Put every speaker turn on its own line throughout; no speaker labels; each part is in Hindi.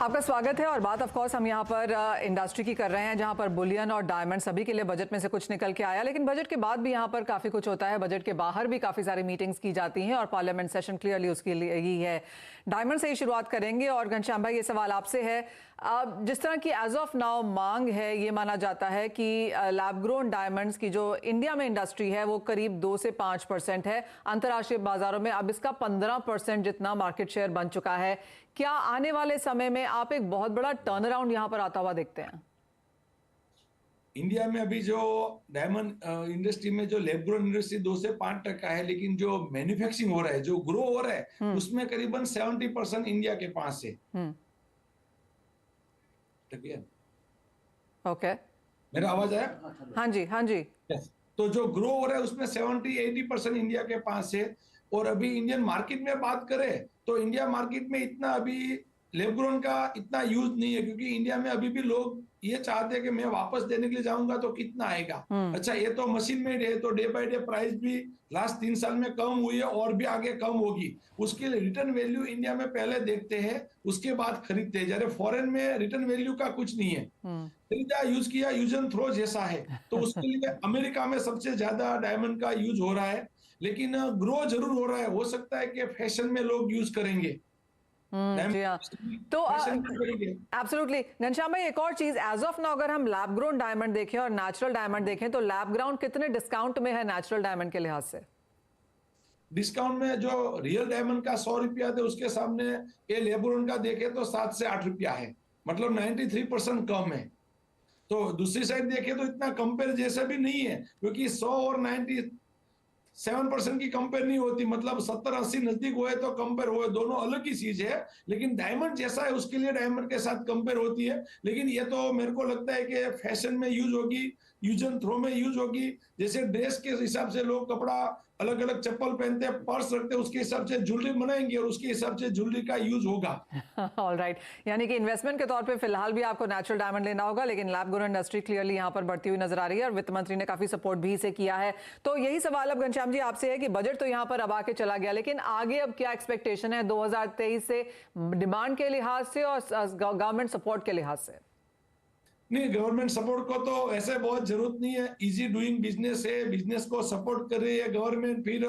आपका स्वागत है। और बात ऑफ कोर्स हम यहाँ पर इंडस्ट्री की कर रहे हैं, जहाँ पर बुलियन और डायमंड सभी के लिए बजट में से कुछ निकल के आया, लेकिन बजट के बाद भी यहाँ पर काफ़ी कुछ होता है। बजट के बाहर भी काफ़ी सारी मीटिंग्स की जाती हैं और पार्लियामेंट सेशन क्लियरली उसके लिए ही है। डायमंड से ही शुरुआत करेंगे और घनश्याम भाई, ये सवाल आपसे है। जिस तरह की एज ऑफ नाउ मांग है, ये माना जाता है कि लैब ग्रोन डायमंड्स की जो इंडिया में इंडस्ट्री है वो करीब 2 से 5% है। अंतर्राष्ट्रीय बाजारों में अब इसका 15% जितना मार्केट शेयर बन चुका है। क्या आने वाले समय में आप एक बहुत बड़ा टर्न अराउंड यहां पर आता हुआ देखते हैं?
इंडिया में अभी जो डायमंड इंडस्ट्री में जो लैब ग्रोन इंडस्ट्री 2 से 5% है, लेकिन जो मैन्युफैक्चरिंग हो रहा है, जो ग्रो हो रहा है, उसमें करीबन 70% इंडिया के पास है।
ओके,
मेरा आवाज आया?
हाँ जी, हाँ जी।
तो जो ग्रो हो रहा है उसमें 70-80% इंडिया के पास है। और अभी इंडियन मार्केट में बात करें तो इंडिया मार्केट में इतना अभी लैब ग्रोन का इतना यूज नहीं है, क्योंकि इंडिया में अभी भी लोग ये चाहते हैं कि मैं वापस देने के लिए जाऊंगा तो कितना आएगा। अच्छा, ये तो मशीन मेड है, तो डे बाय डे प्राइस भी लास्ट 3 साल में कम हुई है और भी आगे कम होगी। उसके लिए रिटर्न वैल्यू इंडिया में पहले देखते हैं, उसके बाद खरीदते हैं। जैसे फॉरेन में रिटर्न वैल्यू का कुछ नहीं है, खरीदा यूज किया, यूज एंड थ्रो जैसा है। तो उसके लिए अमेरिका में सबसे ज्यादा डायमंड का यूज हो रहा है, लेकिन ग्रो जरूर हो रहा है। हो सकता है कि फैशन में लोग यूज करेंगे।
जी हाँ, तो एब्सोल्युटली घनश्याम भाई, एक और चीज, एज ऑफ नाउ अगर हम लैब ग्रोन डायमंड देखें और नेचुरल डायमंड देखें तो लैब ग्राउंड कितने डिस्काउंट में है नेचुरल डायमंड के लिहाज से?
डिस्काउंट में जो रियल डायमंड का 100 रुपया थे, उसके सामने ये लैब ग्रोन का देखे तो 7 से 8 रुपया है, मतलब 93% कम है। तो दूसरी साइड देखे तो इतना कंपेयर जैसा भी नहीं है, क्योंकि 100 और 97% की कंपेयर नहीं होती, मतलब 70-80 नजदीक हुए तो कंपेयर हुए, दोनों अलग ही चीज है। लेकिन डायमंड जैसा है उसके लिए डायमंड के साथ कंपेयर होती है। लेकिन ये तो मेरे को लगता है कि फैशन में यूज होगी, यूज एंड थ्रो में यूज होगी। जैसे ड्रेस के हिसाब से लोग कपड़ा अलग अलग चप्पल पहनते हैं, पर्स रखते हैं, उसके हिसाब से ज्वेलरी बनाएंगे और उसके हिसाब से ज्वेलरी का यूज होगा।
ऑलराइट, यानी कि इन्वेस्टमेंट के तौर पे फिलहाल भी आपको नेचुरल डायमंड लेना होगा, लेकिन लैब ग्रोन इंडस्ट्री क्लियरली यहाँ पर बढ़ती हुई नजर आ रही है और वित्त मंत्री ने काफी सपोर्ट भी इसे किया है। तो यही सवाल अब घनश्याम जी आपसे है कि बजट तो यहाँ पर अब आके चला गया, लेकिन आगे अब क्या एक्सपेक्टेशन है 2023 से, डिमांड के लिहाज से और गवर्नमेंट सपोर्ट के लिहाज से?
नहीं, गवर्नमेंट सपोर्ट को तो ऐसे बहुत जरूरत नहीं है। इजी डूइंग बिजनेस है, बिजनेस को सपोर्ट कर रही है गवर्नमेंट। फिर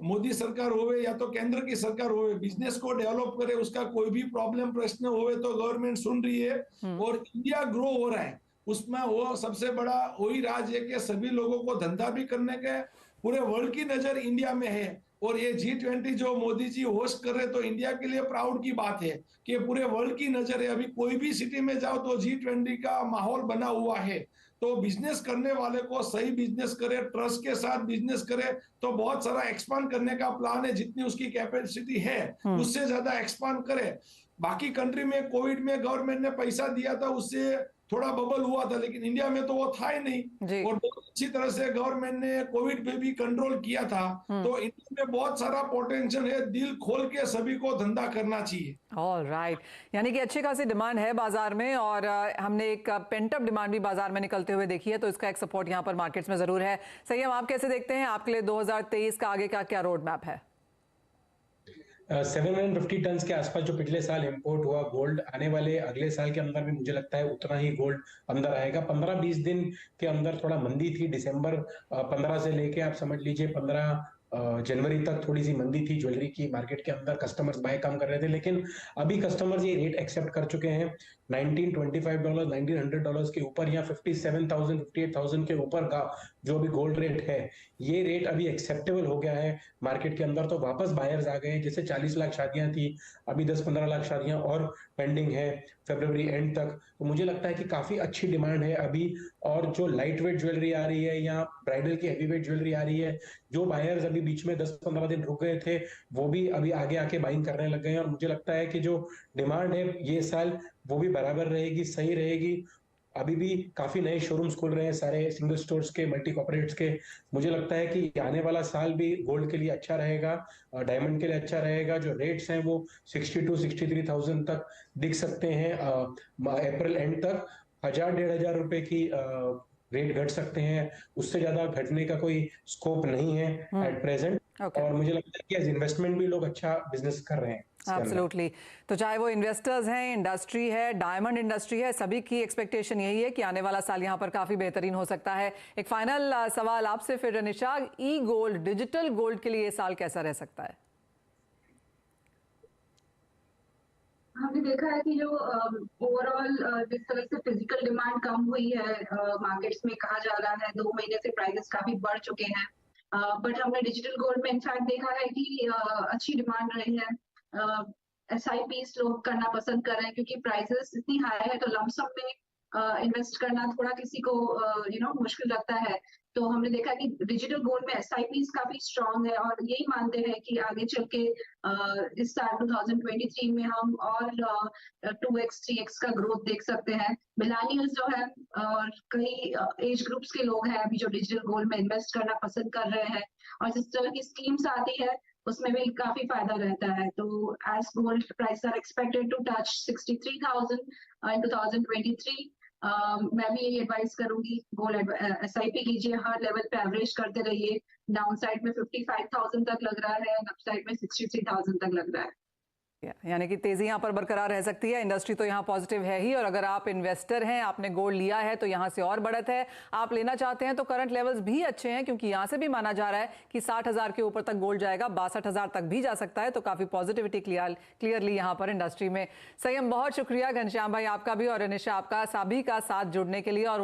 मोदी सरकार होवे या तो केंद्र की सरकार होवे, बिजनेस को डेवलप करे, उसका कोई भी प्रॉब्लम प्रश्न होवे तो गवर्नमेंट सुन रही है। और इंडिया ग्रो हो रहा है, उसमें वो सबसे बड़ा वही राज है कि सभी लोगों को धंधा भी करने के पूरे वर्ल्ड की नजर इंडिया में है। और ये G20 जो मोदी जी होस्ट कर रहे, तो इंडिया के लिए प्राउड की बात है कि पूरे वर्ल्ड की नजर है। अभी कोई भी सिटी में जाओ तो G20 का माहौल बना हुआ है। तो बिजनेस करने वाले को सही बिजनेस करे, ट्रस्ट के साथ बिजनेस करे, तो बहुत सारा एक्सपांड करने का प्लान है। जितनी उसकी कैपेसिटी है उससे ज्यादा एक्सपांड करे। बाकी कंट्री में कोविड में गवर्नमेंट ने पैसा दिया था, उससे थोड़ा बबल हुआ था, लेकिन इंडिया में तो वो था ही नहीं। और बहुत अच्छी तरह से गवर्नमेंट ने कोविड पे भी कंट्रोल किया था। तो इंडिया में बहुत सारा पोटेंशियल है, दिल खोल के सभी को धंधा करना चाहिए।
ऑलराइट, यानी कि अच्छी खासी डिमांड है बाजार में और हमने एक पेंटअप डिमांड भी बाजार में निकलते हुए देखी है, तो इसका एक सपोर्ट यहाँ पर मार्केट्स में जरूर है। सही, हम आप कैसे देखते हैं, आपके लिए 2023 का आगे का क्या रोड मैप है?
750 टन के आसपास जो पिछले साल इंपोर्ट हुआ गोल्ड, आने वाले अगले साल के अंदर भी मुझे लगता है उतना ही गोल्ड अंदर आएगा। 15-20 दिन के अंदर थोड़ा मंदी थी, दिसंबर 15 से लेके आप समझ लीजिए 15 जनवरी तक थोड़ी सी मंदी थी ज्वेलरी की मार्केट के अंदर, कस्टमर्स बाय कम कर रहे थे। लेकिन अभी कस्टमर्स ये रेट एक्सेप्ट कर चुके हैं। $1925, $1900 के ऊपर या 57,000 58,000 के ऊपर का जो अभी गोल्ड रेट है, ये रेट अभी एक्सेप्टेबल हो गया है मार्केट के अंदर। तो वापस बायर्स आ गए हैं। जैसे 40 लाख शादियां थी, अभी 10-15 लाख शादियां और पेंडिंग है फरवरी एंड तक। तो मुझे लगता है कि काफी अच्छी डिमांड है अभी। और जो लाइट वेट ज्वेलरी आ रही है या ब्राइडल की हैवी वेट ज्वेलरी आ रही है, जो बायर्स अभी बीच में 10-15 दिन रुक गए थे, वो भी अभी आगे आके बाइंग करने लग गए हैं। और मुझे लगता है कि जो डिमांड है ये साल वो भी बराबर रहेगी, सही रहेगी। अभी भी काफी नए शोरूम्स खुल रहे हैं सारे सिंगल स्टोर्स के, मल्टी कॉर्पोरेट्स के। मुझे लगता है कि आने वाला साल भी गोल्ड के लिए अच्छा रहेगा, डायमंड के लिए अच्छा रहेगा। जो रेट्स हैं वो 62-63,000 तक दिख सकते हैं अप्रैल एंड तक। 1,000-1,500 रुपए की रेट घट सकते हैं, उससे ज्यादा घटने का कोई स्कोप नहीं है एट प्रेजेंट।
Okay.
और मुझे लगता है कि एज इन्वेस्टमेंट भी लोग अच्छा बिजनेस कर रहे हैं इसके अंदर।
एब्सोल्युटली। तो चाहे वो इन्वेस्टर्स हैं, इंडस्ट्री है, डायमंड इंडस्ट्री है, सभी की एक्सपेक्टेशन यही है कि आने वाला साल यहाँ पर काफी बेहतरीन हो सकता है। एक फाइनल सवाल आपसे फिर निशा, ई गोल्ड, डिजिटल गोल्ड के लिए ये साल कैसा रह सकता है?
हमने देखा है कि जो ओवरऑल जिस तरह से फिजिकल डिमांड कम हुई है मार्केट्स में, कहा जा रहा है 2 महीने से प्राइसेस काफी बढ़ चुके हैं, बट हमने डिजिटल गोल्ड में इनफैक्ट देखा है कि अच्छी डिमांड रही है। SIPs लोग करना पसंद कर रहे हैं क्योंकि प्राइसेस इतनी हाई है, तो लमसम में इन्वेस्ट करना थोड़ा किसी को मुश्किल लगता है। तो हमने देखा कि डिजिटल गोल्ड में SIPs काफी स्ट्रांग है और यही मानते हैं कि आगे चल के इस साल 2023 में हम और 2x 3x का ग्रोथ देख सकते हैं। मिलेनियल्स जो है और कई एज ग्रुप्स के लोग हैं अभी जो डिजिटल गोल्ड में इन्वेस्ट करना पसंद कर रहे हैं, और जिस तरह की स्कीम्स आती है उसमें भी काफी फायदा रहता है। तो as gold price are expected to touch 63,000 in 2023, मैं भी यही एडवाइस करूंगी, गोल्ड SIP कीजिए, हर लेवल पे एवरेज करते रहिए। डाउन साइड में 55,000 तक लग रहा है, अप साइड में 63,000 तक लग रहा है।
यानी कि तेजी यहाँ पर बरकरार रह सकती है। इंडस्ट्री तो यहाँ पॉजिटिव है ही, और अगर आप इन्वेस्टर हैं, आपने गोल्ड लिया है तो यहाँ से और बढ़त है। आप लेना चाहते हैं तो करंट लेवल्स भी अच्छे हैं, क्योंकि यहाँ से भी माना जा रहा है कि 60,000 के ऊपर तक गोल्ड जाएगा, 62,000 तक भी जा सकता है। तो काफी पॉजिटिविटी क्लियरली यहाँ पर इंडस्ट्री में। संयम, बहुत शुक्रिया। घनश्याम भाई आपका भी और निशा आपका, सभी का साथ जुड़ने के लिए। और